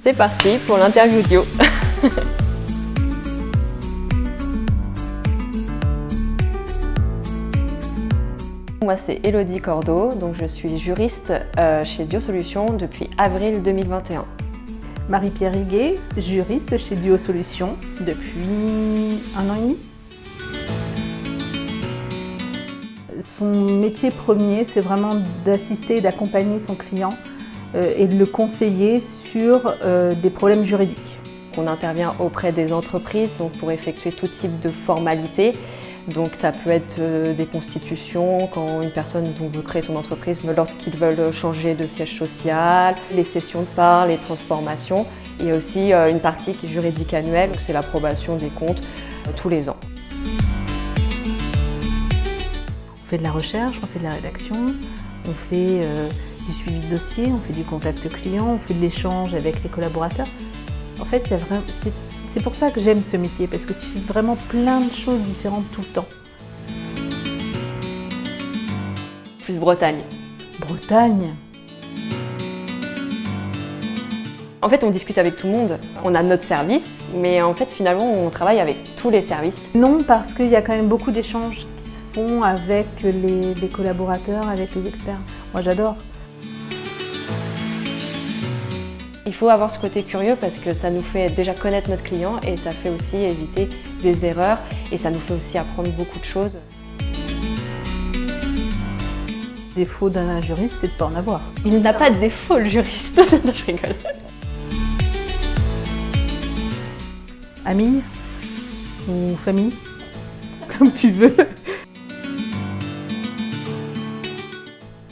C'est parti pour l'interview Dio. Moi, c'est Élodie Cordeau, donc je suis juriste chez Dio Solutions depuis avril 2021. Marie-Pierre Higuet, juriste chez Dio Solutions depuis 1 an et demi. Son métier premier, c'est vraiment d'assister et d'accompagner son client et de le conseiller sur des problèmes juridiques. On intervient auprès des entreprises donc pour effectuer tout type de formalités. Donc ça peut être des constitutions quand une personne veut créer son entreprise, lorsqu'ils veulent changer de siège social, les cessions de parts, les transformations. Il y a aussi une partie qui est juridique annuelle, c'est l'approbation des comptes tous les ans. On fait de la recherche, on fait de la rédaction, on fait du suivi de dossier, on fait du contact client, on fait de l'échange avec les collaborateurs. En fait, c'est pour ça que j'aime ce métier, parce que tu fais vraiment plein de choses différentes tout le temps. Plus Bretagne. Bretagne. En fait, on discute avec tout le monde. On a notre service, mais en fait, finalement, on travaille avec tous les services. Non, parce qu'il y a quand même beaucoup d'échanges qui se font avec les collaborateurs, avec les experts. Moi, j'adore. Il faut avoir ce côté curieux parce que ça nous fait déjà connaître notre client et ça fait aussi éviter des erreurs et ça nous fait aussi apprendre beaucoup de choses. Le défaut d'un juriste, c'est de ne pas en avoir. Il n'a pas de défaut, le juriste. Je rigole. Amis ou famille, comme tu veux.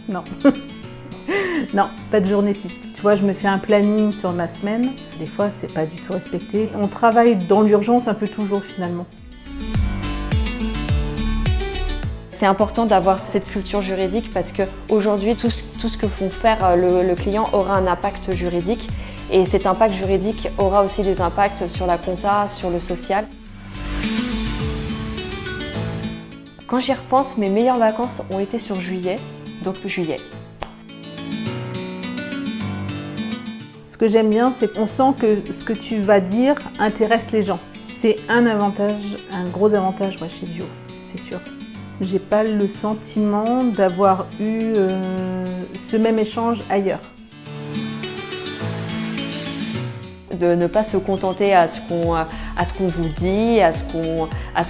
Non. Non, pas de journée type. Tu vois, je me fais un planning sur ma semaine. Des fois, c'est pas du tout respecté. On travaille dans l'urgence un peu toujours finalement. C'est important d'avoir cette culture juridique parce qu'aujourd'hui, tout ce que vont faire le client aura un impact juridique. Et cet impact juridique aura aussi des impacts sur la compta, sur le social. Quand j'y repense, mes meilleures vacances ont été sur juillet, donc juillet. Ce que j'aime bien, c'est qu'on sent que ce que tu vas dire intéresse les gens. C'est un avantage, un gros avantage moi, chez Dio, c'est sûr. J'ai pas le sentiment d'avoir eu ce même échange ailleurs. De ne pas se contenter à ce qu'on vous dit, à ce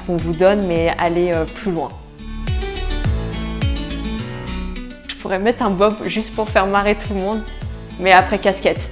qu'on vous donne, mais aller plus loin. Je pourrais mettre un bob juste pour faire marrer tout le monde, mais après casquette.